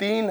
3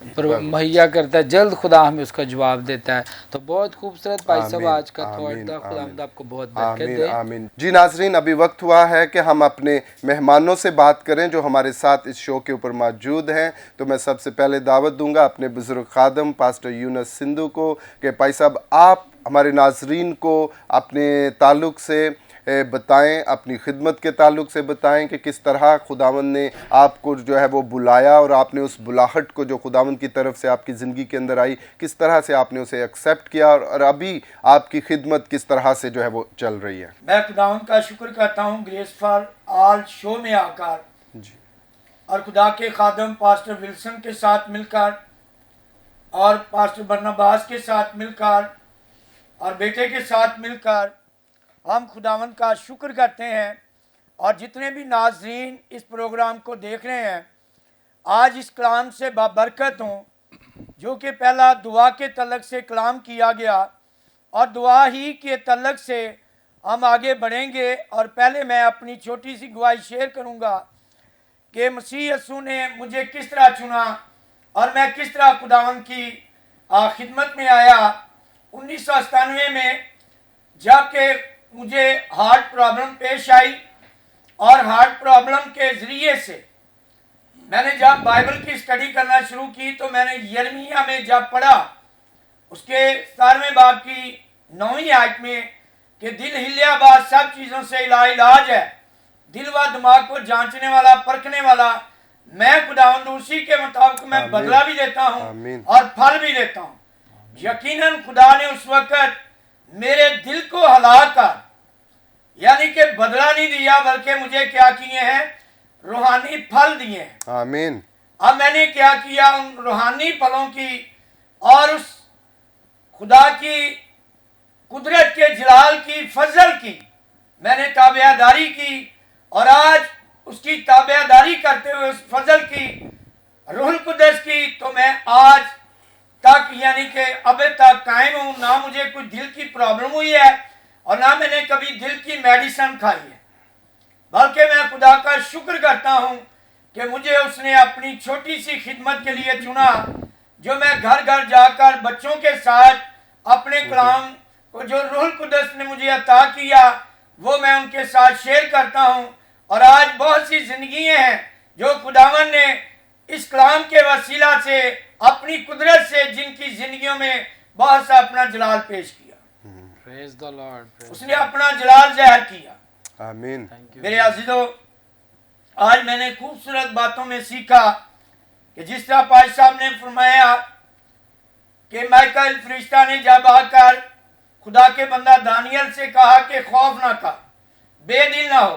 مہیا کرتا ہے، جلد خدا ہمیں اس کا جواب دیتا ہے۔ تو بہت خوبصورت بھائی صاحب آج کا تھوٹ تھا، خدا آپ کو بہت برکت دے۔ آمین۔ جی ناظرین، ابھی وقت ہوا ہے کہ ہم اپنے مہمانوں سے بات کریں جو ہمارے ساتھ اس شو کے اوپر موجود ہیں۔ تو میں سب سے پہلے دعوت دوں گا اپنے بزرگ خادم پاسٹر یونس سندھو کو کہ بھائی صاحب آپ ہمارے ناظرین کو اپنے تعلق سے بتائیں، اپنی خدمت کے تعلق سے بتائیں کہ کس طرح خداوند نے آپ کو جو ہے وہ بلایا، اور آپ نے اس بلاہٹ کو جو خداوند کی طرف سے آپ کی زندگی کے اندر آئی کس طرح سے آپ نے اسے ایکسیپٹ کیا، اور ابھی آپ کی خدمت کس طرح سے جو ہے وہ چل رہی ہے۔ میں خداوند کا شکر کرتا ہوں گریس فار آل شو میں آ کر جی اور خدا کے خادم پاسٹر ولسن کے ساتھ مل کر اور پاسٹر برناباس کے ساتھ مل کر اور بیٹے کے ساتھ مل کر ہم خداوند کا شکر کرتے ہیں، اور جتنے بھی ناظرین اس پروگرام کو دیکھ رہے ہیں آج اس کلام سے بابرکت ہوں، جو کہ پہلا دعا کے تعلق سے کلام کیا گیا، اور دعا ہی کے تعلق سے ہم آگے بڑھیں گے۔ اور پہلے میں اپنی چھوٹی سی گواہی شیئر کروں گا کہ مسیح یسوع نے مجھے کس طرح چنا اور میں کس طرح خداوند کی خدمت میں آیا۔ 1997 میں جب کہ مجھے ہارٹ پرابلم پیش آئی، اور ہارٹ پرابلم کے ذریعے سے میں نے جب بائبل کی اسٹڈی کرنا شروع کی تو میں نے یرمیہ میں جب پڑھا اس کے 17ویں باب کی 9ویں آیت میں کہ دل ہلیا بعد سب چیزوں سے علاج ہے، دل و دماغ کو جانچنے والا پرکھنے والا میں خداوند، اسی کے مطابق میں بدلہ بھی دیتا ہوں اور پھل بھی دیتا ہوں۔ یقیناً خدا نے اس وقت میرے دل کو ہلا کر یعنی کہ بدلہ نہیں دیا، بلکہ مجھے کیا کیے ہیں؟ روحانی پھل دیے ہیں۔ آمین۔ اب میں نے کیا کیا؟ ان روحانی پھلوں کی اور اس خدا کی قدرت کے جلال کی فضل کی میں نے تابعہ داری کی، اور آج اس کی تابعہ داری کرتے ہوئے اس فضل کی، روح القدس کی، تو میں آج تک یعنی کہ اب تک قائم ہوں۔ نہ مجھے کوئی دل کی پرابلم ہوئی ہے اور نہ میں نے کبھی دل کی میڈیسن کھائی ہے، بلکہ میں خدا کا شکر کرتا ہوں کہ مجھے اس نے اپنی چھوٹی سی خدمت کے لیے چنا، جو میں گھر گھر جا کر بچوں کے ساتھ اپنے کلام کو جو روح القدس نے مجھے عطا کیا وہ میں ان کے ساتھ شیئر کرتا ہوں۔ اور آج بہت سی زندگیاں ہیں جو خداوند نے اس کلام کے وسیلہ سے اپنی قدرت سے جن کی زندگیوں میں بہت سا اپنا جلال پیش کیا۔ Praise the Lord. اس نے اپنا جلال ظاہر کیا۔ آمین۔ میرے عزیزو، آج میں نے خوبصورت باتوں میں سیکھا کہ جس طرح پائی صاحب نے فرمایا کہ مائیکل فرشتہ نے جب آ کر خدا کے بندہ دانیل سے کہا کہ خوف نہ کھا، بے دل نہ ہو۔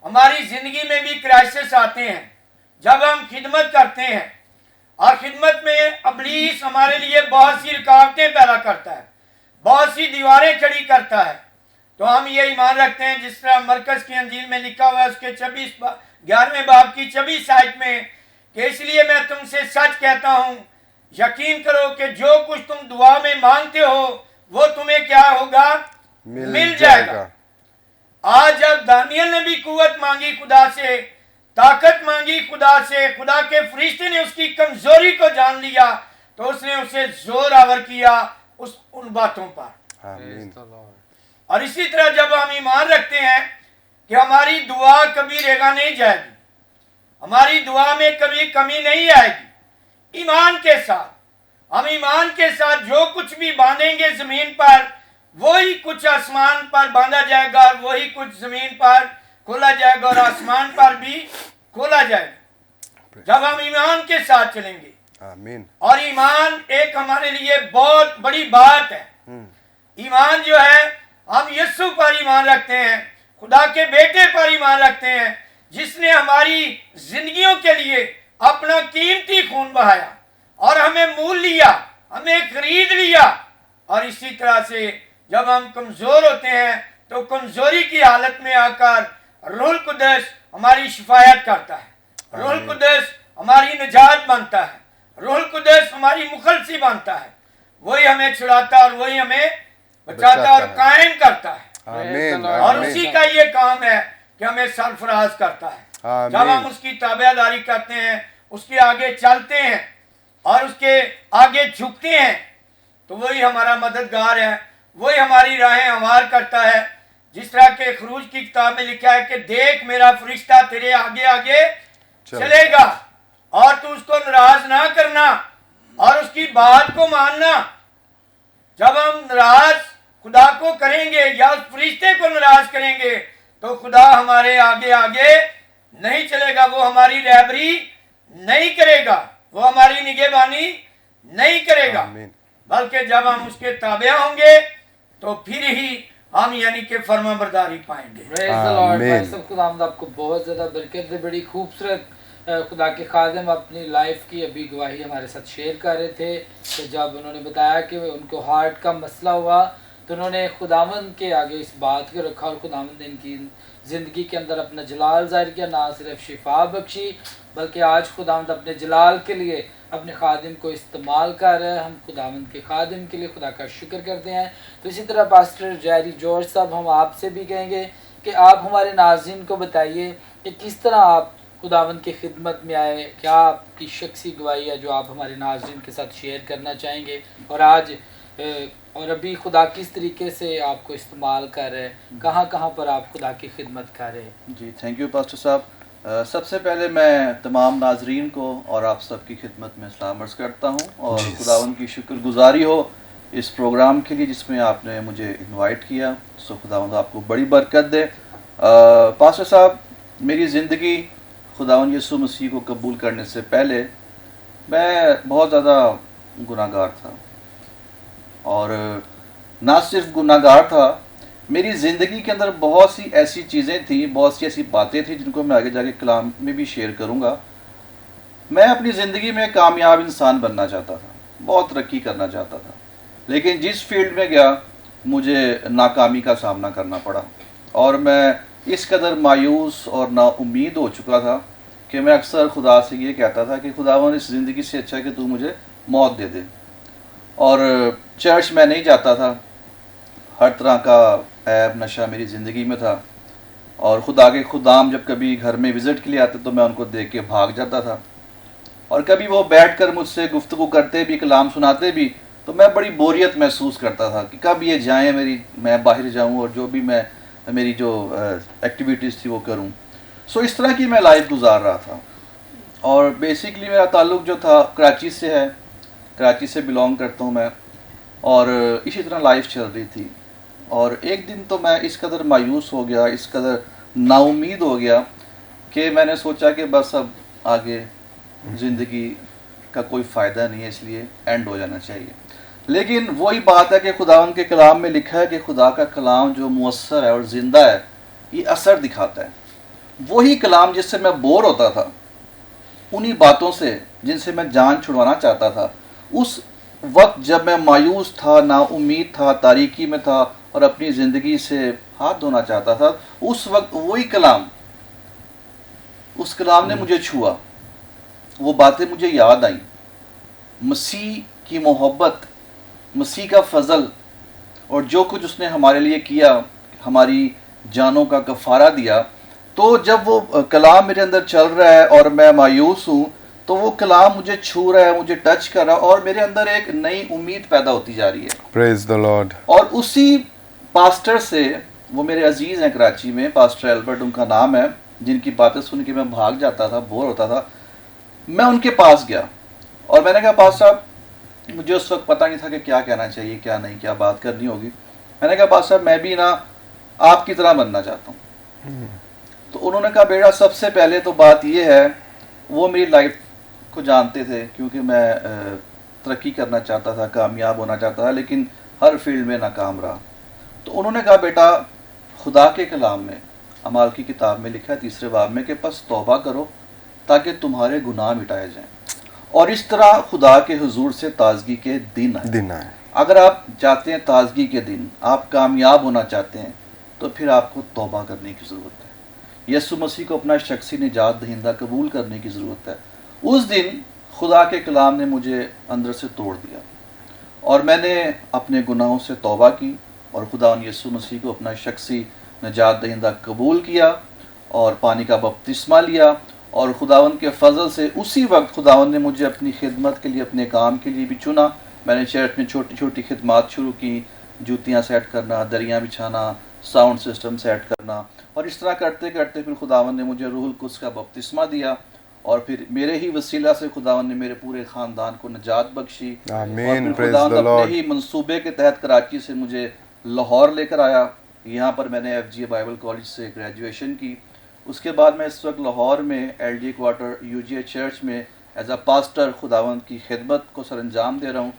ہماری زندگی میں بھی کرائسس آتے ہیں جب ہم خدمت کرتے ہیں، اور خدمت میں ابلیس ہمارے لیے بہت سی رکاوٹیں پیدا کرتا ہے، بہت سی دیواریں کھڑی کرتا ہے۔ تو ہم یہ ایمان رکھتے ہیں جس طرح مرکز کی انجیل میں لکھا ہوا ہے اس کے 11ویں باب کی 26 آیت میں کہ اس لیے میں تم سے سچ کہتا ہوں، یقین کرو کہ جو کچھ تم دعا میں مانگتے ہو وہ تمہیں کیا ہوگا؟ مل جائے گا۔ آج جب دانیل نے بھی قوت مانگی خدا سے، طاقت مانگی خدا سے، خدا کے فرشتے نے اس کی کمزوری کو جان لیا تو اس نے اسے زور آور کیا ان باتوں پر۔ آمین۔ اور اسی طرح جب ہم ایمان رکھتے ہیں کہ ہماری دعا کبھی ریگا نہیں جائے گی، ہماری دعا میں کبھی کمی نہیں آئے گی، ایمان کے ساتھ ہم ایمان کے ساتھ جو کچھ بھی باندھیں گے زمین پر وہی کچھ آسمان پر باندھا جائے گا، اور وہی کچھ زمین پر کھولا جائے گا اور آسمان پر بھی کھولا جائے گا جب ہم ایمان کے ساتھ چلیں گے۔ آمین۔ اور ایمان ایک ہمارے لیے بہت بڑی بات ہے۔ ایمان جو ہے، ہم یسوع پر ایمان رکھتے ہیں، خدا کے بیٹے پر ایمان رکھتے ہیں جس نے ہماری زندگیوں کے لیے اپنا قیمتی خون بہایا اور ہمیں مول لیا، ہمیں خرید لیا۔ اور اسی طرح سے جب ہم کمزور ہوتے ہیں تو کمزوری کی حالت میں آ کر روح القدس ہماری شفایت کرتا ہے، روح القدس ہماری نجات بنتا ہے، روح القدس ہماری مخلصی بنتا ہے، وہی ہمیں چھڑاتا اور وہی ہمیں بچاتا اور قائم کرتا ہے۔ آمین۔ اور اسی کا یہ کام ہے کہ ہمیں سرفراز کرتا ہے۔ جب ہم اس کی تابعہ داری کرتے ہیں، اس کے آگے چلتے ہیں، اور اس کے آگے جھکتے ہیں تو وہی ہمارا مددگار ہے, وہی ہماری راہیں ہموار کرتا ہے. جس طرح کہ خروج کی کتاب میں لکھا ہے کہ دیکھ میرا فرشتہ تیرے آگے آگے چلے گا اور تو اس کو ناراض نہ کرنا اور اس کی بات کو ماننا. جب ہم ناراض خدا کو کریں گے یا اس فرشتے کو ناراض کریں گے تو خدا ہمارے آگے آگے نہیں چلے گا, وہ ہماری رہبری نہیں کرے گا, وہ ہماری نگہبانی نہیں کرے گا. بلکہ جب ہم اس کے تابع ہوں گے تو پھر ہی ہم یعنی کہ فرما برداری پائیں گے. Praise the Lord. بھائی صاحب خداوند آپ کو بہت زیادہ برکت دے. بڑی خوبصورت خدا کے خادم اپنی لائف کی ابھی گواہی ہمارے ساتھ شیئر کر رہے تھے کہ جب انہوں نے بتایا کہ ان کو ہارٹ کا مسئلہ ہوا تو انہوں نے خداوند کے آگے اس بات کو رکھا اور خداوند نے ان کی زندگی کے اندر اپنا جلال ظاہر کیا, نہ صرف شفا بخشی بلکہ آج خداوند اپنے جلال کے لیے اپنے خادم کو استعمال کر رہے ہیں. ہم خداوند کے خادم کے لیے خدا کا شکر کرتے ہیں. تو اسی طرح پاسٹر جیری جارج صاحب ہم آپ سے بھی کہیں گے کہ آپ ہمارے ناظرین کو بتائیے کہ کس طرح آپ خداوند کی خدمت میں آئے, کیا آپ کی شخصی گواہی ہے جو آپ ہمارے ناظرین کے ساتھ شیئر کرنا چاہیں گے, اور آج اور ابھی خدا کس طریقے سے آپ کو استعمال کر رہے ہیں, کہاں کہاں پر آپ خدا کی خدمت کر رہے ہیں. جی تھینک یو پاسٹر صاحب. سب سے پہلے میں تمام ناظرین کو اور آپ سب کی خدمت میں سلام عرض کرتا ہوں اور خداوند کی شکر گزاری ہو اس پروگرام کے لیے جس میں آپ نے مجھے انوائٹ کیا. سو خداوند آپ کو بڑی برکت دے. پاسٹر صاحب, میری زندگی خداوند یسوع مسیح کو قبول کرنے سے پہلے میں بہت زیادہ گناہ گار تھا, اور نہ صرف گناہ گار تھا, میری زندگی کے اندر بہت سی ایسی چیزیں تھیں, بہت سی ایسی باتیں تھیں جن کو میں آگے جا کے کلام میں بھی شیئر کروں گا. میں اپنی زندگی میں کامیاب انسان بننا چاہتا تھا, بہت ترقی کرنا چاہتا تھا, لیکن جس فیلڈ میں گیا مجھے ناکامی کا سامنا کرنا پڑا اور میں اس قدر مایوس اور نا امید ہو چکا تھا کہ میں اکثر خدا سے یہ کہتا تھا کہ خداوند اس زندگی سے اچھا ہے کہ تو مجھے موت دے دے. اور چرچ میں نہیں جاتا تھا, ہر طرح کا عیب نشہ میری زندگی میں تھا, اور خدا کے خدام جب کبھی گھر میں وزٹ کے لیے آتے تو میں ان کو دیکھ کے بھاگ جاتا تھا, اور کبھی وہ بیٹھ کر مجھ سے گفتگو کرتے بھی, کلام سناتے بھی, تو میں بڑی بوریت محسوس کرتا تھا کہ کب یہ جائیں, میں باہر جاؤں اور جو بھی میری جو ایکٹیویٹیز تھی وہ کروں. سو اس طرح کی میں لائف گزار رہا تھا, اور بیسکلی میرا تعلق جو تھا کراچی سے ہے, کراچی سے بلانگ کرتا ہوں میں, اور اسی طرح لائف چل رہی تھی. اور ایک دن تو میں اس قدر مایوس ہو گیا, اس قدر نا امید ہو گیا کہ میں نے سوچا کہ بس اب آگے زندگی کا کوئی فائدہ نہیں ہے, اس لیے اینڈ ہو جانا چاہیے. لیکن وہی بات ہے کہ خداوند کے کلام میں لکھا ہے کہ خدا کا کلام جو مؤثر ہے اور زندہ ہے, یہ اثر دکھاتا ہے. وہی کلام جس سے میں بور ہوتا تھا, انہی باتوں سے جن سے میں جان چھڑوانا چاہتا تھا, اس وقت جب میں مایوس تھا, نا امید تھا, تاریکی میں تھا اور اپنی زندگی سے ہاتھ دھونا چاہتا تھا, اس وقت وہی کلام, اس کلام نے مجھے چھوا, وہ باتیں مجھے یاد آئیں. مسیح کی محبت, مسیح کا فضل اور جو کچھ اس نے ہمارے لیے کیا, ہماری جانوں کا کفارہ دیا. تو جب وہ کلام میرے اندر چل رہا ہے اور میں مایوس ہوں تو وہ کلام مجھے چھو رہا ہے, مجھے ٹچ کر رہا ہے, اور میرے اندر ایک نئی امید پیدا ہوتی جا رہی ہے. پریز دی لارڈ. اور اسی پاسٹر سے, وہ میرے عزیز ہیں کراچی میں, پاسٹر البرٹ ان کا نام ہے, جن کی باتیں سن کے میں بھاگ جاتا تھا, بور ہوتا تھا. میں ان کے پاس گیا اور میں نے کہا پاسٹر صاحب, مجھے اس وقت پتہ نہیں تھا کہ کیا کہنا چاہیے, کیا نہیں, کیا بات کرنی ہوگی. میں نے کہا پاسٹر صاحب, میں بھی نا آپ کی طرح بننا چاہتا ہوں. تو انہوں نے کہا بیٹا سب سے پہلے تو بات یہ ہے, وہ میری لائف کو جانتے تھے کیونکہ میں ترقی کرنا چاہتا تھا, کامیاب ہونا چاہتا تھا, لیکن ہر فیلڈ میں ناکام رہا. تو انہوں نے کہا بیٹا خدا کے کلام میں, اعمال کی کتاب میں لکھا ہے 3 باب میں کہ پس توبہ کرو تاکہ تمہارے گناہ مٹائے جائیں, اور اس طرح خدا کے حضور سے تازگی کے دن آئے. اگر آپ چاہتے ہیں تازگی کے دن, آپ کامیاب ہونا چاہتے ہیں, تو پھر آپ کو توبہ کرنے کی ضرورت ہے, یسوع مسیح کو اپنا شخصی نجات دہندہ قبول کرنے کی ضرورت ہے. اس دن خدا کے کلام نے مجھے اندر سے توڑ دیا اور میں نے اپنے گناہوں سے توبہ کی اور خدا یسوع مسیح کو اپنا شخصی نجات دہندہ قبول کیا اور پانی کا بپتسمہ لیا, اور خداوند کے فضل سے اسی وقت خداوند نے مجھے اپنی خدمت کے لیے، اپنے کام کے لیے بھی چنا۔ میں نے چرچ میں چھوٹی چھوٹی خدمات شروع کی، جوتیاں سیٹ کرنا، دریاں بچھانا، ساؤنڈ سسٹم سیٹ کرنا، اور اس طرح کرتے کرتے پھر خداوند نے مجھے روح القدس کا بپتسمہ دیا، اور پھر میرے ہی وسیلہ سے خداوند نے میرے پورے خاندان کو نجات بخشی۔ آمین، اور پھر praise خداوند the اپنے Lord۔ ہی منصوبے کے تحت کراچی سے مجھے لاہور لے کر آیا۔ یہاں پر میں نے F G A Bible college سے گریجویشن کی۔ اس کے بعد میں اس وقت لاہور میں L D quarter U G A church میں ایز اے پاسٹر خداوند کی خدمت کو سر انجام دے رہا ہوں۔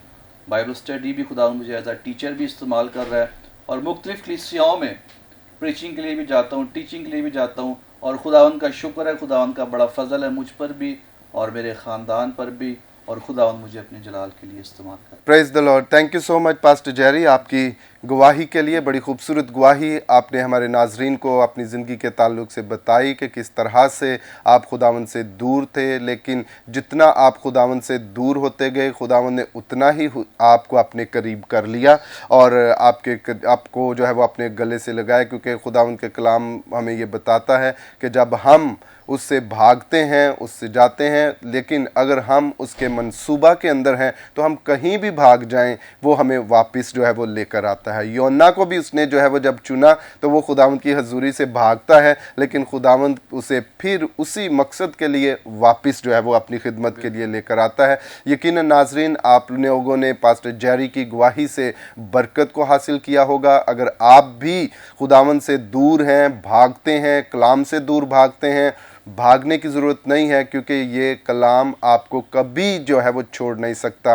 بائبل اسٹڈی بھی خداوند مجھے ایز اے ٹیچر بھی استعمال کر رہا ہے، اور مختلف کلیسیاؤں میں پریچنگ کے لیے بھی جاتا ہوں، ٹیچنگ کے لیے بھی جاتا ہوں، اور خداوند کا شکر ہے، خداوند کا بڑا فضل ہے مجھ پر بھی اور میرے خاندان پر بھی، اور خداوند مجھے اپنے جلال کے لیے استعمال کر۔ Praise the Lord. Thank you so much pastor Jerry, آپ کی گواہی کے لیے، بڑی خوبصورت گواہی آپ نے ہمارے ناظرین کو اپنی زندگی کے تعلق سے بتائی کہ کس طرح سے آپ خداوند سے دور تھے، لیکن جتنا آپ خداوند سے دور ہوتے گئے، خداوند نے اتنا ہی آپ کو اپنے قریب کر لیا اور آپ کو جو ہے وہ اپنے گلے سے لگایا، کیونکہ خداوند کے کلام ہمیں یہ بتاتا ہے کہ جب ہم اس سے بھاگتے ہیں، اس سے جاتے ہیں، لیکن اگر ہم اس کے منصوبہ کے اندر ہیں تو ہم کہیں بھی بھاگ جائیں وہ ہمیں واپس جو ہے وہ لے کر آتا ہے۔ یونا کو بھی اس نے جو ہے وہ جب چنا تو وہ خداوند کی حضوری سے بھاگتا ہے، لیکن خداوند اسے پھر اسی مقصد کے لیے واپس جو ہے وہ اپنی خدمت کے لیے لے کر آتا ہے۔ یقیناً ناظرین، آپ لوگوں نے پاسٹر جیری کی گواہی سے برکت کو حاصل کیا ہوگا۔ اگر آپ بھی خداوند سے دور ہیں، بھاگتے ہیں، کلام سے دور بھاگتے ہیں، بھاگنے کی ضرورت نہیں ہے، کیونکہ یہ کلام آپ کو کبھی جو ہے وہ چھوڑ نہیں سکتا۔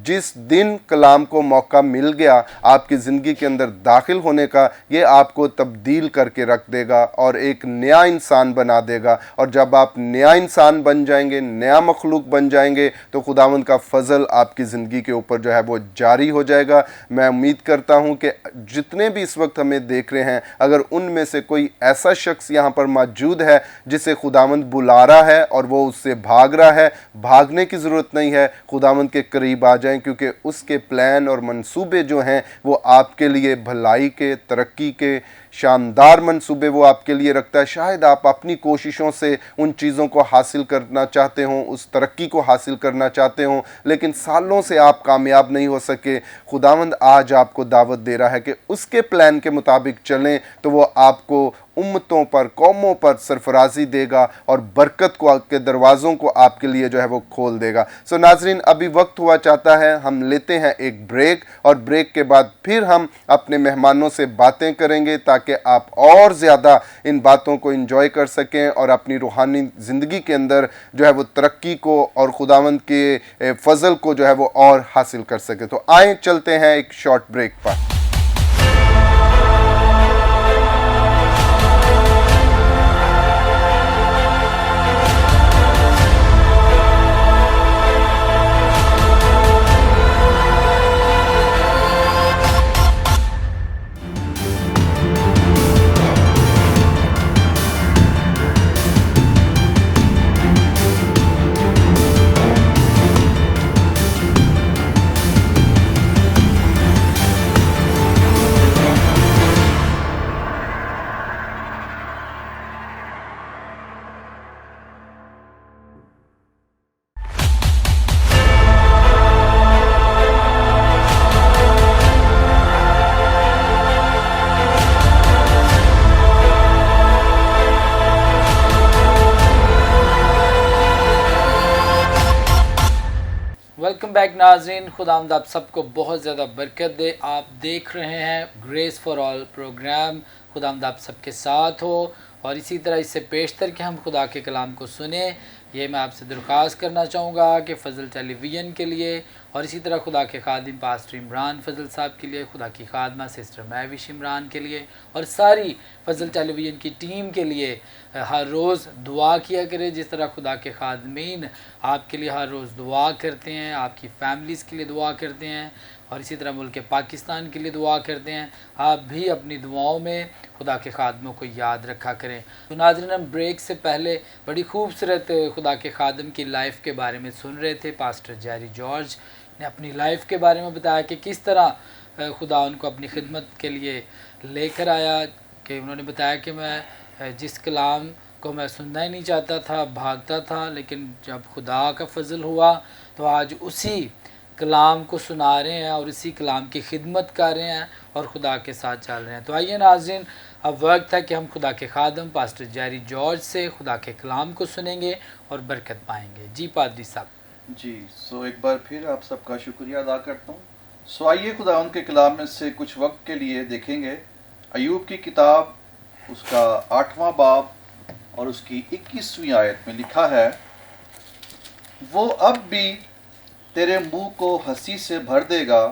جس دن کلام کو موقع مل گیا آپ کی زندگی کے اندر داخل ہونے کا، یہ آپ کو تبدیل کر کے رکھ دے گا اور ایک نیا انسان بنا دے گا، اور جب آپ نیا انسان بن جائیں گے، نیا مخلوق بن جائیں گے، تو خداوند کا فضل آپ کی زندگی کے اوپر جو ہے وہ جاری ہو جائے گا۔ میں امید کرتا ہوں کہ جتنے بھی اس وقت ہمیں دیکھ رہے ہیں، اگر ان میں سے کوئی ایسا شخص یہاں پر موجود ہے جسے خداوند بلا رہا ہے اور وہ اس سے بھاگ رہا ہے، بھاگنے کی ضرورت نہیں ہے، خداوند کے قریب آ جائیں، کیونکہ اس کے پلان اور منصوبے جو ہیں وہ آپ کے لیے بھلائی کے، ترقی کے، شاندار منصوبے وہ آپ کے لیے رکھتا ہے۔ شاید آپ اپنی کوششوں سے ان چیزوں کو حاصل کرنا چاہتے ہوں، اس ترقی کو حاصل کرنا چاہتے ہوں، لیکن سالوں سے آپ کامیاب نہیں ہو سکے۔ خداوند آج آپ کو دعوت دے رہا ہے کہ اس کے پلان کے مطابق چلیں تو وہ آپ کو امتوں پر، قوموں پر سرفرازی دے گا اور برکت کو کے دروازوں کو آپ کے لیے جو ہے وہ کھول دے گا۔ سو ناظرین، ابھی وقت ہوا چاہتا ہے ہم لیتے ہیں ایک بریک، اور بریک کے بعد پھر ہم اپنے مہمانوں سے باتیں کریں گے تاکہ آپ اور زیادہ ان باتوں کو انجوائے کر سکیں اور اپنی روحانی زندگی کے اندر جو ہے وہ ترقی کو اور خداوند کے فضل کو جو ہے وہ اور حاصل کر سکیں۔ تو آئیں چلتے ہیں ایک شارٹ بریک پر۔ ویلکم بیک ناظرین، خداوند آپ سب کو بہت زیادہ برکت دے۔ آپ دیکھ رہے ہیں گریس فار آل پروگرام۔ خداوند آپ سب کے ساتھ ہو، اور اسی طرح اس سے پیشتر کہ ہم خدا کے کلام کو سنیں، یہ میں آپ سے درخواست کرنا چاہوں گا کہ فضل ٹیلی ویژن کے لیے، اور اسی طرح خدا کے خادم پاسٹر عمران فضل صاحب کے لیے، خدا کی خادمہ سسٹر مہوش عمران کے لیے، اور ساری فضل ٹیلی ویژن کی ٹیم کے لیے ہر روز دعا کیا کرے، جس طرح خدا کے خادمین آپ کے لیے ہر روز دعا کرتے ہیں، آپ کی فیملیز کے لیے دعا کرتے ہیں، اور اسی طرح ملک پاکستان کے لیے دعا کرتے ہیں۔ آپ بھی اپنی دعاؤں میں خدا کے خادموں کو یاد رکھا کریں۔ تو ناظرین، ہم بریک سے پہلے بڑی خوبصورت خدا کے خادم کی لائف کے بارے میں سن رہے تھے۔ پاسٹر جیری جارج نے اپنی لائف کے بارے میں بتایا کہ کس طرح خدا ان کو اپنی خدمت کے لیے لے کر آیا، کہ انہوں نے بتایا کہ میں جس کلام کو میں سننا ہی نہیں چاہتا تھا، بھاگتا تھا، لیکن جب خدا کا فضل ہوا تو آج اسی کلام کو سنا رہے ہیں اور اسی کلام کی خدمت کر رہے ہیں اور خدا کے ساتھ چل رہے ہیں۔ تو آئیے ناظرین، اب وقت ہے کہ ہم خدا کے خادم پاسٹر جیری جارج سے خدا کے کلام کو سنیں گے اور برکت پائیں گے۔ جی پادری صاحب۔ جی ایک بار پھر آپ سب کا شکریہ ادا کرتا ہوں۔ آئیے خدا ان کے کلام میں سے کچھ وقت کے لیے دیکھیں گے ایوب کی کتاب، اس کا 8واں باب اور اس کی 21ویں آیت میں لکھا ہے، وہ اب بھی تیرے منہ کو ہنسی سے بھر دے گا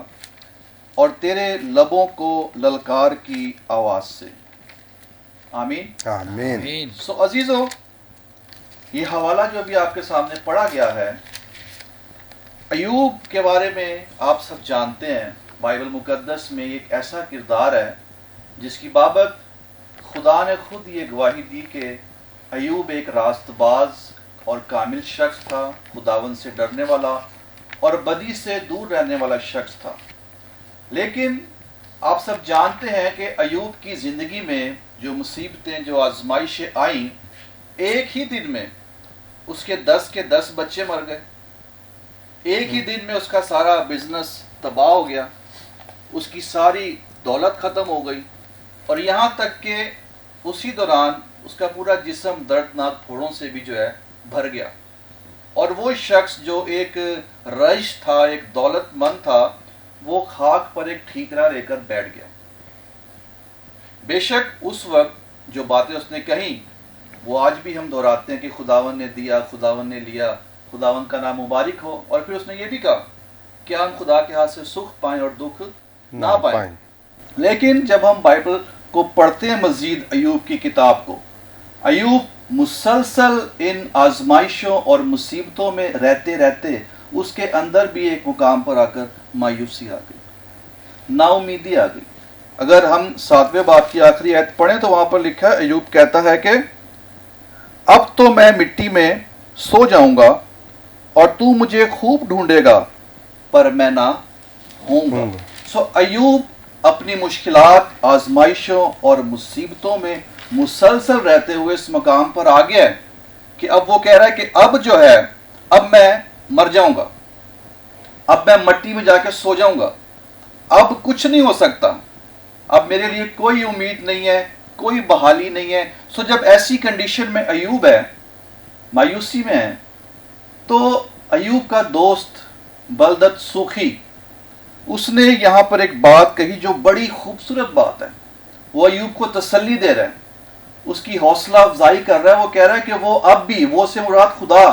اور تیرے لبوں کو للکار کی آواز سے۔ آمین آمین۔ آمین۔ عزیزو، یہ حوالہ جو ابھی آپ کے سامنے پڑھا گیا ہے، ایوب کے بارے میں آپ سب جانتے ہیں، بائبل مقدس میں ایک ایسا کردار ہے جس کی بابت خدا نے خود یہ گواہی دی کہ ایوب ایک راست باز اور کامل شخص تھا، خداوند سے ڈرنے والا اور بدی سے دور رہنے والا شخص تھا۔ لیکن آپ سب جانتے ہیں کہ ایوب کی زندگی میں جو مصیبتیں، جو آزمائشیں آئیں، ایک ہی دن میں اس کے 10 کے 10 بچے مر گئے، ایک ہی دن میں اس کا سارا بزنس تباہ ہو گیا، اس کی ساری دولت ختم ہو گئی، اور یہاں تک کہ اسی دوران اس کا پورا جسم دردناک پھوڑوں سے بھی جو ہے بھر گیا، اور وہ شخص جو ایک رئیس تھا، ایک دولت مند تھا، وہ خاک پر ایک ٹھیکرا لے کر بیٹھ گیا۔ بے شک اس وقت جو باتیں اس نے کہیں وہ آج بھی ہم دہراتے ہیں کہ خداوند نے دیا، خداوند نے لیا، خداوند کا نام مبارک ہو، اور پھر اس نے یہ بھی کہا کہ ہم خدا کے ہاتھ سے سکھ پائیں اور دکھ نہ پائیں۔ لیکن جب ہم بائبل کو پڑھتے ہیں مزید ایوب کی کتاب کو، ایوب مسلسل ان آزمائشوں اور مصیبتوں میں رہتے رہتے اس کے اندر بھی ایک مقام پر آ کر مایوسی آ گئی، نا امیدی آ گئی۔ اگر ہم 7ویں باب کی آخری آیت پڑھیں تو وہاں پر لکھا ہے، ایوب کہتا ہے کہ اب تو میں مٹی میں سو جاؤں گا اور تو مجھے خوب ڈھونڈے گا پر میں نہ ہوں گا۔ ایوب اپنی مشکلات، آزمائشوں اور مصیبتوں میں مسلسل رہتے ہوئے اس مقام پر آ گیا ہے کہ اب وہ کہہ رہا ہے کہ اب جو ہے، اب میں مر جاؤں گا، اب میں مٹی میں جا کے سو جاؤں گا، اب کچھ نہیں ہو سکتا، اب میرے لیے کوئی امید نہیں ہے، کوئی بحالی نہیں ہے۔ جب ایسی کنڈیشن میں ایوب ہے، مایوسی میں ہے، تو ایوب کا دوست بلدت سوخی، اس نے یہاں پر ایک بات کہی جو بڑی خوبصورت بات ہے۔ وہ ایوب کو تسلی دے رہا ہے، اس کی حوصلہ افزائی کر رہا ہے۔ وہ کہہ رہا ہے کہ وہ اب بھی، وہ سے مراد خدا،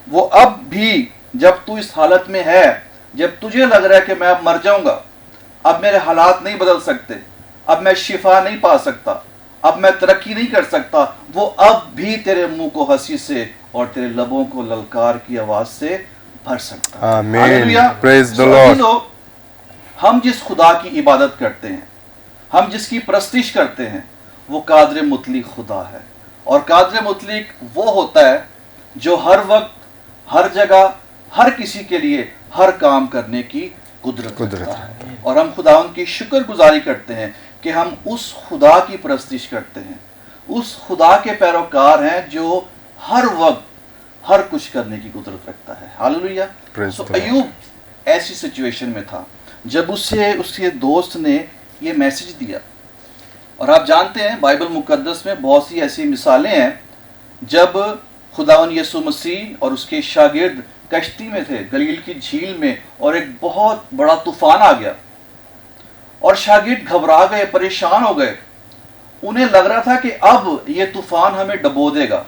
وہ اب بھی جب تو اس حالت میں ہے، جب تجھے لگ رہا ہے کہ میں اب مر جاؤں گا، اب میرے حالات نہیں بدل سکتے، اب میں شفا نہیں پا سکتا، اب میں ترقی نہیں کر سکتا، وہ اب بھی تیرے منہ کو ہنسی سے اور تیرے لبوں کو للکار کی آواز سے بھر سکتا ہے۔ آمین، پریز دی لارڈ۔ ہم جس خدا کی عبادت کرتے ہیں، ہم جس کی پرستش کرتے ہیں، وہ قادر مطلق خدا ہے، اور قادر مطلق وہ ہوتا ہے جو ہر وقت، ہر جگہ، ہر کسی کے لیے ہر کام کرنے کی قدرت رکھتا ہے۔ اور ہم خداوند کی شکر گزاری کرتے ہیں کہ ہم اس خدا کی پرستش کرتے ہیں، اس خدا کے پیروکار ہیں جو ہر وقت ہر کچھ کرنے کی قدرت رکھتا ہے۔ ہاللویا۔ ایوب ایسی سچویشن میں تھا جب اسے اس کے دوست نے یہ میسج دیا، اور آپ جانتے ہیں بائبل مقدس میں بہت سی ایسی مثالیں ہیں جب خداوند یسوع مسیح اور اس کے شاگرد کشتی میں تھے گلیل کی جھیل میں، اور ایک بہت بڑا طوفان آ گیا، اور شاگرد گھبرا گئے، پریشان ہو گئے۔ انہیں لگ رہا تھا کہ اب یہ طوفان ہمیں ڈبو دے گا،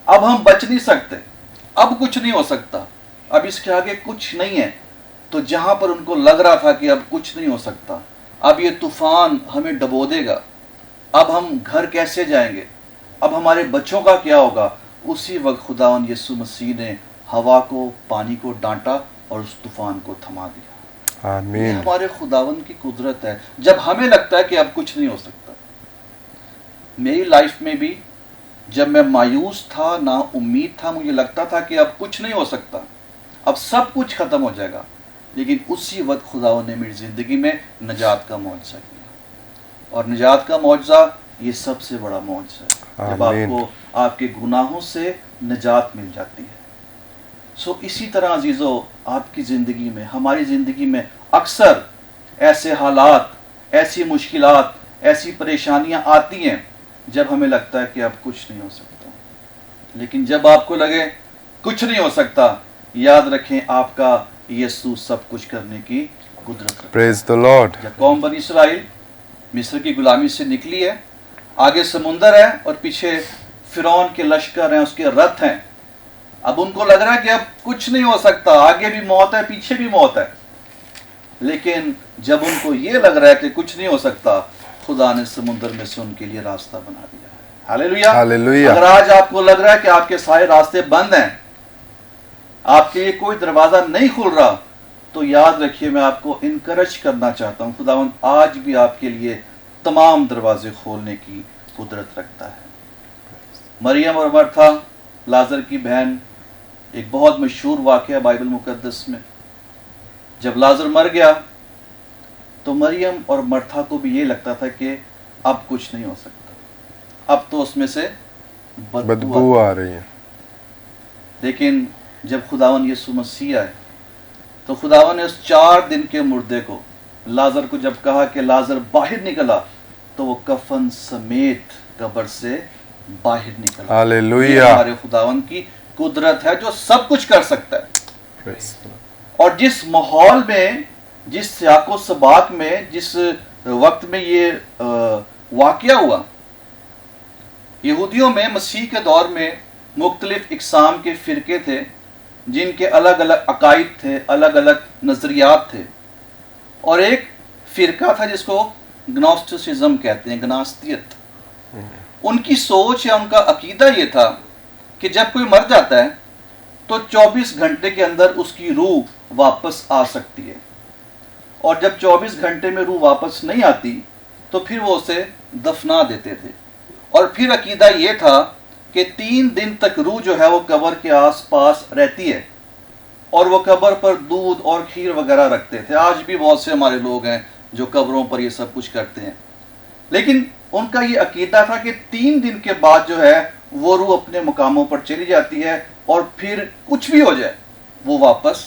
اب ہم بچ نہیں سکتے، اب کچھ نہیں ہو سکتا، اب اس کے آگے کچھ نہیں ہے۔ تو جہاں پر ان کو لگ رہا تھا کہ اب کچھ نہیں ہو سکتا، اب یہ طوفان ہمیں ڈبو دے گا، اب ہم گھر کیسے جائیں گے، اب ہمارے بچوں کا کیا ہوگا، اسی وقت خداوند یسوع مسیح نے ہوا کو، پانی کو ڈانٹا اور اس طوفان کو تھما دیا۔ آمین۔ یہ ہمارے خداوند کی قدرت ہے جب ہمیں لگتا ہے کہ اب کچھ نہیں ہو سکتا۔ میری لائف میں بھی جب میں مایوس تھا، نا امید تھا، مجھے لگتا تھا کہ اب کچھ نہیں ہو سکتا، اب سب کچھ ختم ہو جائے گا، لیکن اسی وقت خداوند نے میری زندگی میں نجات کا معجزہ کیا، اور نجات کا معجزہ یہ سب سے بڑا معجزہ ہے جب آمین۔ آپ کو آپ کے گناہوں سے نجات مل جاتی ہے۔ سو اسی طرح عزیزو آپ کی زندگی میں، ہماری زندگی میں اکثر ایسے حالات، ایسی مشکلات، ایسی پریشانیاں آتی ہیں جب ہمیں لگتا ہے کہ اب کچھ نہیں ہو سکتا، لیکن جب آپ کو لگے کچھ نہیں ہو سکتا، یاد رکھیں آپ کا یسوع سب کچھ کرنے کی قدرت رکھتا ہے۔ پریز دی لارڈ۔ جب قوم بنی اسرائیل مصر کی غلامی سے نکلی ہے، آگے سمندر ہے اور پیچھے فرعون کے لشکر ہیں، اس کے رتھ ہیں، اب ان کو لگ رہا ہے کہ اب کچھ نہیں ہو سکتا، آگے بھی موت ہے پیچھے بھی موت ہے، لیکن جب ان کو یہ لگ رہا ہے کہ کچھ نہیں ہو سکتا، خدا نے سمندر میں سے ان کے لیے راستہ بنا دیا ہے۔ ہاللیلویا۔ ہاللیلویا۔ اگر آج آپ کو لگ رہا ہے کہ آپ کے سارے راستے بند ہیں، آپ کے لیے کوئی دروازہ نہیں کھل رہا، تو یاد رکھیے میں آپ کو انکرج کرنا چاہتا ہوں، خداوند آج بھی آپ کے لیے تمام دروازے کھولنے کی قدرت رکھتا ہے۔ مریم اور مرتھا، لازر کی بہن، ایک بہت مشہور واقعہ بائبل مقدس میں۔ جب لازر مر گیا تو مریم اور مرتھا کو بھی یہ لگتا تھا کہ اب کچھ نہیں ہو سکتا، اب تو اس میں سے بدبو آ رہی ہے۔ لیکن جب خداوند یسوع مسیح آئے تو خداوند نے اس 4 دن کے مردے کو، لازر کو جب کہا کہ لازر باہر نکلا، تو وہ کفن سمیت قبر سے باہر نکلا۔ ہاللیلویا۔ یہ ہمارے خداوند کی قدرت ہے جو سب کچھ کر سکتا ہے۔ پریز دی لارڈ۔ اور جس ماحول میں، جس سیاق و سباق میں، جس وقت میں یہ واقعہ ہوا، یہودیوں میں مسیح کے دور میں مختلف اقسام کے فرقے تھے جن کے الگ الگ عقائد تھے، الگ الگ نظریات تھے، اور ایک فرقہ تھا جس کو گنوسٹسزم کہتے ہیں، گناستیت۔ ان کی سوچ یا ان کا عقیدہ یہ تھا کہ جب کوئی مر جاتا ہے تو 24 گھنٹے کے اندر اس کی روح واپس آ سکتی ہے، اور جب 24 گھنٹے میں روح واپس نہیں آتی تو پھر وہ اسے دفنا دیتے تھے، اور پھر عقیدہ یہ تھا کہ 3 دن تک روح جو ہے وہ قبر کے آس پاس رہتی ہے، اور وہ قبر پر دودھ اور کھیر وغیرہ رکھتے تھے۔ آج بھی بہت سے ہمارے لوگ ہیں جو قبروں پر یہ سب کچھ کرتے ہیں، لیکن ان کا یہ عقیدہ تھا کہ 3 دن کے بعد جو ہے وہ روح اپنے مقاموں پر چلی جاتی ہے، اور پھر کچھ بھی ہو جائے وہ واپس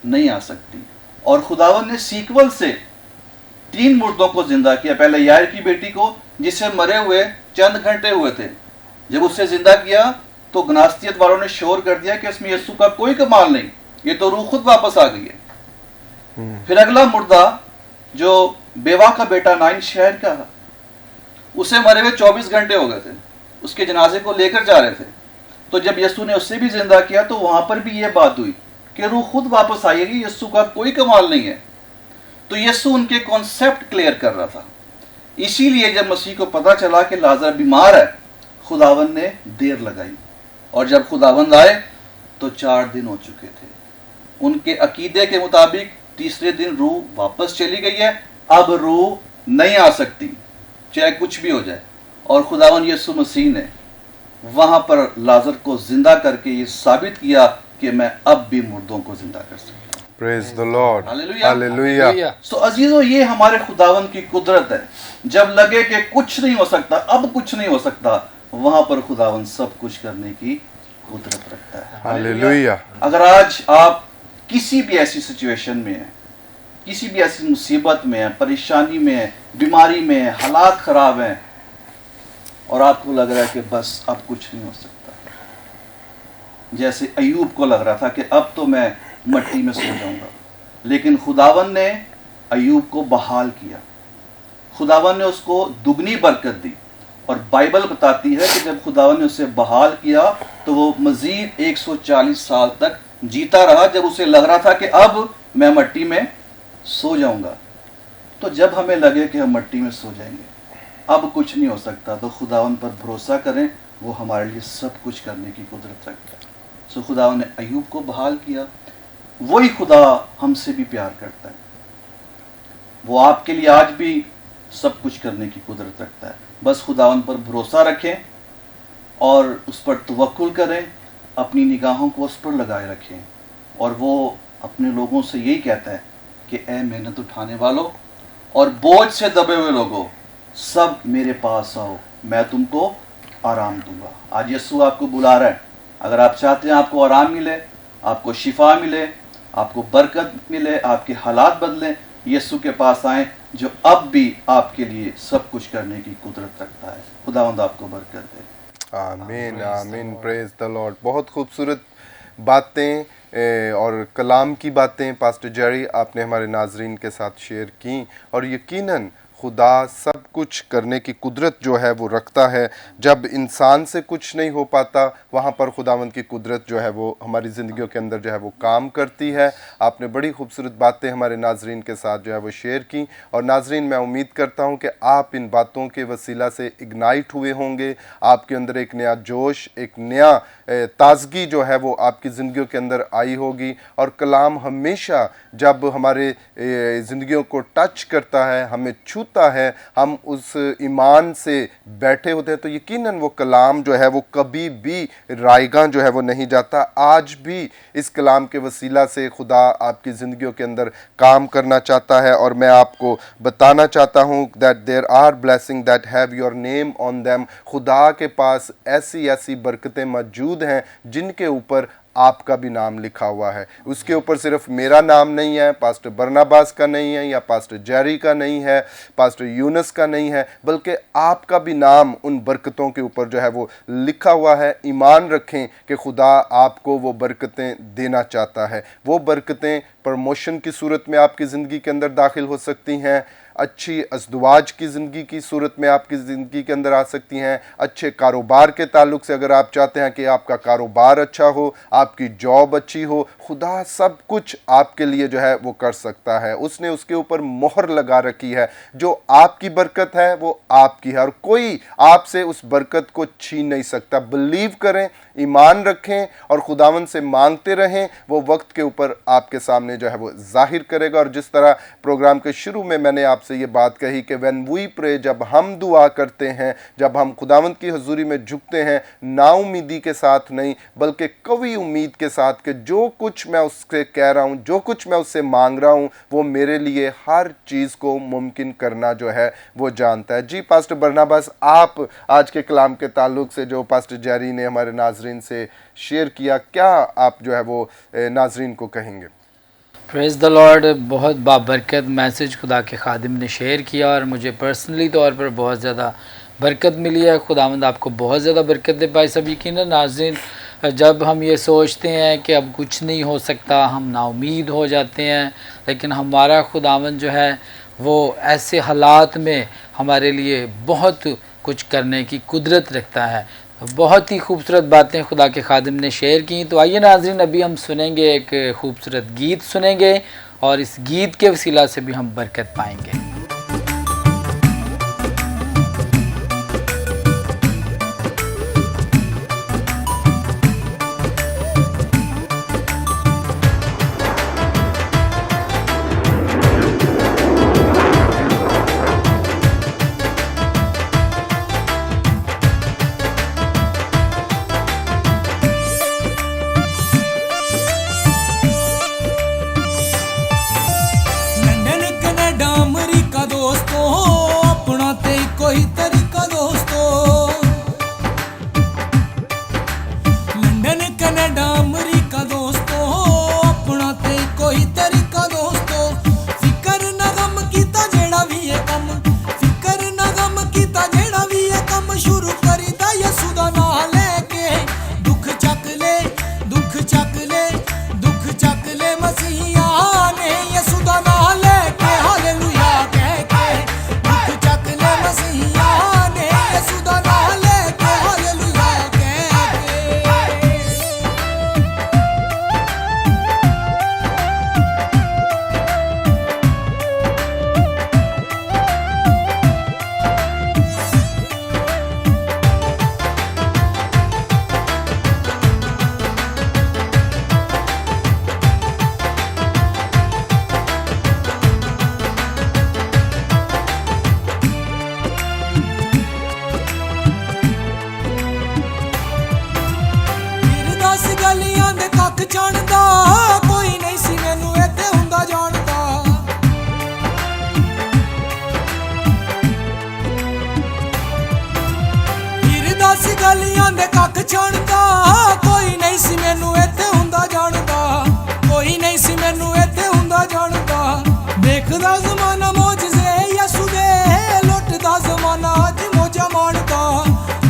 نہیں آ سکتی۔ اور خداوند نے سیکول سے 3 مردوں کو زندہ کیا۔ پہلے یائر کی بیٹی کو، جس سے مرے ہوئے چند گھنٹے ہوئے تھے، جب اسے زندہ کیا تو گناستیت والوں نے شور کر دیا کہ اس میں یسوع کا کوئی کمال نہیں، یہ تو روح خود واپس آ گئی ہے۔ پھر اگلا مردہ جو بیوہ کا بیٹا نائن شہر کا، اسے مرے ہوئے 24 گھنٹے ہو گئے تھے، اس کے جنازے کو لے کر جا رہے تھے، تو جب یسوع نے اسے بھی زندہ کیا تو وہاں پر بھی یہ بات ہوئی کہ روح خود واپس آئے گی، یسوع کا کوئی کمال نہیں ہے۔ تو یسوع ان کے کانسیپٹ کلیئر کر رہا تھا۔ اسی لیے جب مسیح کو پتا چلا کہ لازر بیمار ہے، خداوند نے دیر لگائی، اور جب خداوند آئے تو 4 دن ہو چکے تھے۔ ان کے عقیدے کے مطابق تیسرے دن روح واپس چلی گئی ہے، اب روح نہیں آ سکتی چاہے کچھ بھی ہو جائے، اور خداوند یسوع مسیح نے وہاں پر لازر کو زندہ کر کے یہ ثابت کیا کہ میں اب بھی مردوں کو زندہ کر سکتا ہوں۔ پریز دی لارڈ۔ ہاللیلویا۔ ہاللیلویا۔ سو عزیزو، یہ ہمارے خداوند کی قدرت ہے۔ جب لگے کہ کچھ نہیں ہو سکتا، اب کچھ نہیں ہو سکتا، وہاں پر خداوند سب کچھ کرنے کی قدرت رکھتا ہے۔ ہاللیلویا۔ اگر آج آپ کسی بھی ایسی سچویشن میں ہیں، کسی بھی ایسی مصیبت میں ہیں، پریشانی میں ہیں، بیماری میں ہیں، حالات خراب ہیں، اور آپ کو لگ رہا ہے کہ بس اب کچھ نہیں ہو سکتا، جیسے ایوب کو لگ رہا تھا کہ اب تو میں مٹی میں سو جاؤں گا، لیکن خداوند نے ایوب کو بحال کیا، خداوند نے اس کو دگنی برکت دی، اور بائبل بتاتی ہے کہ جب خداوند نے اسے بحال کیا تو وہ مزید 140 سال تک جیتا رہا، جب اسے لگ رہا تھا کہ اب میں مٹی میں سو جاؤں گا۔ تو جب ہمیں لگے کہ ہم مٹی میں سو جائیں گے، اب کچھ نہیں ہو سکتا، تو خداوند پر بھروسہ کریں، وہ ہمارے لیے سب کچھ کرنے کی قدرت رکھتا ہے۔ سو خداوند نے ایوب کو بحال کیا۔ وہی خدا ہم سے بھی پیار کرتا ہے، وہ آپ کے لیے آج بھی سب کچھ کرنے کی قدرت رکھتا ہے۔ بس خداوند پر بھروسہ رکھیں اور اس پر توکل کریں، اپنی نگاہوں کو اس پر لگائے رکھیں، اور وہ اپنے لوگوں سے یہی کہتا ہے کہ اے محنت اٹھانے والوں اور بوجھ سے دبے ہوئے لوگوں، سب میرے پاس آؤ، میں تم کو آرام دوں گا۔ آج یسوع آپ کو بلا رہا ہے، اگر آپ چاہتے ہیں آپ کو آرام ملے، آپ کو شفا ملے، آپ کو برکت ملے، آپ کے حالات بدلیں، یسوع کے پاس آئیں جو اب بھی آپ کے لیے سب کچھ کرنے کی قدرت رکھتا ہے۔ خداوند آپ کو برکت دے۔ آمین آمین، پریز دا لارڈ۔ بہت خوبصورت باتیں اور کلام کی باتیں پاسٹر جیری آپ نے ہمارے ناظرین کے ساتھ شیئر کی، اور یقیناً خدا سب کچھ کرنے کی قدرت جو ہے وہ رکھتا ہے۔ جب انسان سے کچھ نہیں ہو پاتا وہاں پر خداوند کی قدرت جو ہے وہ ہماری زندگیوں کے اندر جو ہے وہ کام کرتی ہے۔ آپ نے بڑی خوبصورت باتیں ہمارے ناظرین کے ساتھ جو ہے وہ شیئر کی، اور ناظرین میں امید کرتا ہوں کہ آپ ان باتوں کے وسیلہ سے اگنائٹ ہوئے ہوں گے، آپ کے اندر ایک نیا جوش، ایک نیا تازگی جو ہے وہ آپ کی زندگیوں کے اندر آئی ہوگی۔ اور کلام ہمیشہ جب ہمارے زندگیوں کو ٹچ کرتا ہے، ہمیں چھوتا ہے، ہم اس ایمان سے بیٹھے ہوتے ہیں، تو یقیناً وہ کلام جو ہے وہ کبھی بھی رائیگاں جو ہے وہ نہیں جاتا۔ آج بھی اس کلام کے وسیلہ سے خدا آپ کی زندگیوں کے اندر کام کرنا چاہتا ہے، اور میں آپ کو بتانا چاہتا ہوں that there are blessings that have your name on them۔ خدا کے پاس ایسی برکتیں موجود ہیں جن کے اوپر آپ کا بھی نام لکھا ہوا ہے۔ اس کے اوپر صرف میرا نام نہیں ہے، پاسٹر برناباس کا نہیں ہے، یا پاسٹر جیری کا نہیں ہے، پاسٹر یونس کا نہیں ہے، بلکہ آپ کا بھی نام ان برکتوں کے اوپر جو ہے وہ لکھا ہوا ہے۔ ایمان رکھیں کہ خدا آپ کو وہ برکتیں دینا چاہتا ہے۔ وہ برکتیں پروموشن کی صورت میں آپ کی زندگی کے اندر داخل ہو سکتی ہیں، اچھی ازدواج کی زندگی کی صورت میں آپ کی زندگی کے اندر آ سکتی ہیں، اچھے کاروبار کے تعلق سے اگر آپ چاہتے ہیں کہ آپ کا کاروبار اچھا ہو، آپ کی جاب اچھی ہو، خدا سب کچھ آپ کے لیے جو ہے وہ کر سکتا ہے۔ اس نے اس کے اوپر مہر لگا رکھی ہے، جو آپ کی برکت ہے وہ آپ کی ہے، اور کوئی آپ سے اس برکت کو چھین نہیں سکتا۔ بلیو کریں، ایمان رکھیں اور خداوند سے مانگتے رہیں، وہ وقت کے اوپر آپ کے سامنے جو ہے وہ ظاہر کرے گا۔ اور جس طرح پروگرام کے شروع میں نے آپ سے یہ بات کہی کہ when we pray، جب ہم دعا کرتے ہیں، جب ہم خداوند کی حضوری میں جھکتے ہیں، نا امیدی کے ساتھ نہیں بلکہ قوی امید کے ساتھ کہ جو کچھ میں اس سے کہہ رہا ہوں، جو کچھ میں اس سے مانگ رہا ہوں، وہ میرے لیے ہر چیز کو ممکن کرنا جو ہے وہ جانتا ہے۔ جی پاسٹر برناباس، آپ آج کے کلام کے تعلق سے جو پاسٹر جیری نے ہمارے ناظرین سے شیئر کیا، کیا آپ جو ہے وہ ناظرین کو کہیں گے؟ پریز دا لارڈ، بہت بابرکت میسیج خدا کے خادم نے شیئر کیا، اور مجھے پرسنلی طور پر بہت زیادہ برکت ملی ہے۔ خداوند آپ کو بہت زیادہ برکت دے پائے۔ سب یقیناً ناظرین، جب ہم یہ سوچتے ہیں کہ اب کچھ نہیں ہو سکتا، ہم نا امید ہو جاتے ہیں، لیکن ہمارا خداوند جو ہے وہ ایسے حالات میں ہمارے لیے بہت کچھ کرنے کی قدرت رکھتا ہے۔ بہت ہی خوبصورت باتیں خدا کے خادم نے شیئر کی۔ تو آئیے ناظرین، ابھی ہم سنیں گے، ایک خوبصورت گیت سنیں گے، اور اس گیت کے وسیلہ سے بھی ہم برکت پائیں گے۔ لندن کینیڈا امریکہ ਪਛਾਣਦਾ, ਕੋਈ ਨਹੀਂ ਸੀ ਮੈਨੂੰ ਇੱਥੇ ਹੁੰਦਾ ਜਾਣਦਾ, ਕੋਈ ਨਹੀਂ ਸੀ ਮੈਨੂੰ ਇੱਥੇ ਹੁੰਦਾ ਜਾਣਦਾ। ਦੇਖਦਾ ਜ਼ਮਾਨਾ ਮੌਜਜ਼ੇ ਯਿਸੂ ਦੇ, ਲੁੱਟਦਾ ਜ਼ਮਾਨਾ ਅੱਜ ਮੌਜਾਂ ਮਾਣਦਾ,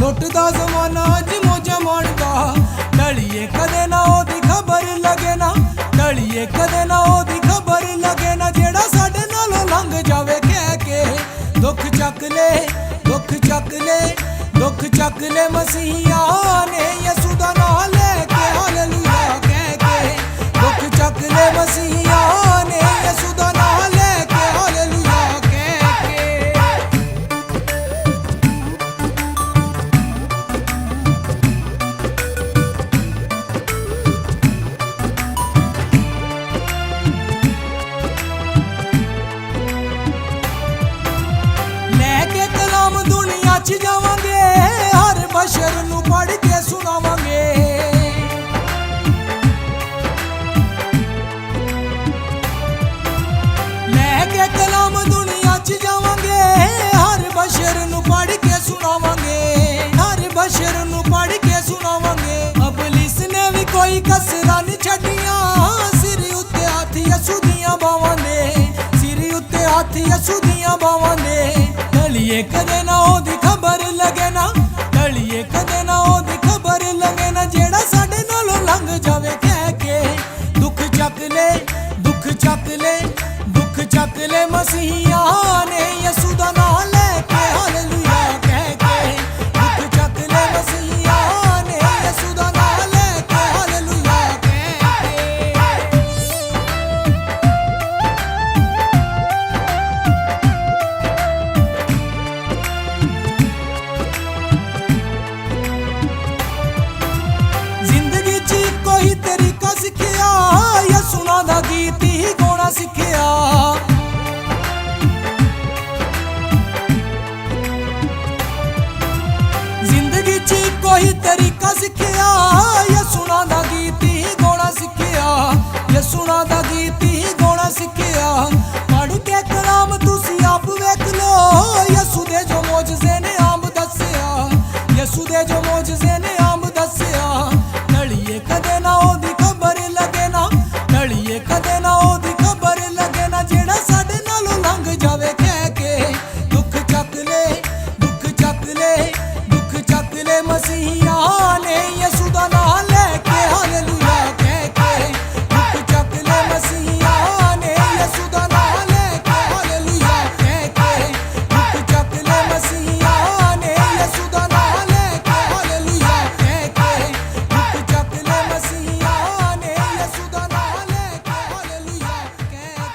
ਲੁੱਟਦਾ ਜ਼ਮਾਨਾ ਅੱਜ ਮੌਜਾਂ ਮਾਣਦਾ। ਢਲੀਏ ਕਦੇ ਨਾ ਉਹਦੀ ਖਬਰ ਲੱਗੇ ਨਾ, ਢਲੀਏ ਕਦੇ ਨਾ ਉਹਦੀ ਖਬਰ ਲੱਗੇ ਨਾ, ਜਿਹੜਾ ਸਾਡੇ ਨਾਲੋਂ ਲੰਘ ਜਾਵੇ ਕਹਿ ਕੇ ਦੁੱਖ ਚੱਕ ਲੈ, ਦੁੱਖ ਚੱਕ ਲੈ, ਦੁੱਖ ਚੱਕ ਲੈ ਮਸੀਹਾ ਨੇ ਯਿਸੂ ਦਾ ਨਾਮ ਲੈ ਕੇ ਹਾਲੇਲੂਇਆ ਕਹਿ ਕੇ, ਦੁੱਖ ਚੱਕ ਲੈ ਮਸੀਹਾ ਨੇ ਯਿਸੂ ਦਾ ਨਾਮ ਲੈ ਕੇ ਹਾਲੇਲੂਇਆ ਕਹਿ ਕੇ। ਲੈ ਕੇ ਕਲਾਮ ਦੁਨੀਆ 'ਚ ਜਾਵਾਂਗੇ, ਹਰ ਬਸ਼ਰ ਨੂੰ ਪੜ੍ਹ ਕੇ ਸੁਣਾਵਾਂਗੇ। ਲੈ ਕੇ ਕਲਾਮ ਦੁਨੀਆ 'ਚ ਜਾਵਾਂਗੇ, ਹਰ ਬਸ਼ਰ ਨੂੰ ਪੜ੍ਹ ਕੇ ਸੁਣਾਵਾਂਗੇ, ਹਰ ਬਸ਼ਰ ਨੂੰ ਪੜ੍ਹ ਕੇ ਸੁਣਾਵਾਂਗੇ। ਅਬਲਿਸ ਨੇ ਵੀ ਕੋਈ ਕਸਰਾਂ ਨਹੀਂ ਛੱਡੀਆਂ, ਸਿਰ ਉੱਤੇ ਹੱਥ ਯਿਸੂ ਦੀਆਂ ਬਾਹਾਂ ਦੇ, ਸਿਰ ਉੱਤੇ ਹੱਥ ਯਿਸੂ ਦੀਆਂ ਬਾਹਾਂ ਦੇ। ਢਲੀਏ ਕਦੇ ਨਾ ਉਹਦੀ ਖਬਰ ਲੱਗੇ ਨਾ, ਢਲੀਏ ਕਦੇ ਨਾ ਉਹਦੀ ਖਬਰ ਲੱਗੇ ਨਾ, ਜਿਹੜਾ ਸਾਡੇ ਨਾਲੋਂ ਲੰਘ ਜਾਵੇ ਕਹਿ ਕੇ ਦੁੱਖ ਚੱਕ ਲੈ, ਦੁੱਖ ਚੱਕ ਲੈ, ਦੁੱਖ ਚੱਕ ਲੈ ਮਸੀਹਾ ਨੇ ਯਿਸੂ ਦਾ ਨਾਮ ਲੈ ਕੇ ਹਾਲੇਲੂਇਆ ਕਹਿ ਕੇ, ਦੁੱਖ ਚੱਕ ਲੈ ਮਸੀਹਾ ਨੇ ਯਿਸੂ ਦਾ ਨਾਮ ਲੈ ਕੇ ਹਾਲੇਲੂਇਆ ਕਹਿ ਕੇ। ਜ਼ਿੰਦਗੀ 'ਚ ਕੋਈ ਤਰੀਕਾ ਸਿੱਖਿਆ, ਯਿਸੂ ਨਾਂ ਦਾ ਗੀਤ ਹੀ ਗਾਉਣਾ ਸਿੱਖਿਆ। ਜ਼ਿੰਦਗੀ 'ਚ ਕੋਈ ਤਰੀਕਾ ਸਿੱਖਿਆ, ਯਿਸੂ ਨਾਂ ਦਾ ਗੀਤ ਹੀ ਗਾਉਣਾ ਸਿੱਖਿਆ, ਯਿਸੂ ਨਾਂ ਦਾ ਗੀਤ ਹੀ ਗਾਉਣਾ ਸਿੱਖਿਆ। ਪੜ੍ਹ ਕੇ ਕਲਾਮ ਤੁਸੀਂ ਆਪ ਵੇਖ ਲੋ, ਯਿਸੂ ਦੇ ਜੋ ਮੌਜਜ਼ੇ ਨੇ ਆਮ ਦੱਸਿਆ, ਯਿਸੂ ਦੇ ਜੋ ਮੌਜਜ਼ੇ ਨੇ ਆਮ ਦੱਸਿਆ। ਢਲੀਏ ਕਦੇ ਨਾ ਉਹਦੀ ਖਬਰ ਲੱਗੇ ਨਾ, ਢਲੀਏ ਕਦੇ ਨਾ ਉਹਦੀ ਖਬਰ ਲੱਗੇ ਨਾ, ਜਿਹੜਾ ਸਾਡੇ ਨਾਲੋਂ ਲੰਘ ਜਾਵੇ ਕਹਿ ਕੇ ਦੁੱਖ ਚੱਕ ਲੈ, ਦੁੱਖ ਚੱਕ ਲੈ, ਦੁੱਖ ਚੱਕ ਲੈ ਮਸੀਹਾ ਨੇ ਯਿਸੂ ਦਾ ਨਾਮ ਲੈ ਕੇ ਹਾਲੇਲੂਇਆ ਕਹਿ ਕੇ, ਦੁੱਖ ਚੱਕ ਲੈ ਮਸੀਹਾ ਨੇ ਯਿਸੂ ਦਾ ਨਾਮ ਲੈ ਕੇ ਹਾਲੇਲੂਇਆ ਕਹਿ ਕੇ, ਦੁੱਖ ਚੱਕ ਲੈ ਮਸੀਹਾ ਨੇ ਯਿਸੂ ਦਾ ਨਾਮ ਲੈ ਕੇ ਹਾਲੇਲੂਇਆ ਕਹਿ ਕੇ, ਦੁੱਖ ਚੱਕ ਲੈ ਮਸੀਹਾ ਨੇ ਯਿਸੂ ਦਾ ਨਾਮ ਲੈ ਕੇ ਹਾਲੇਲੂਇਆ ਕਹਿ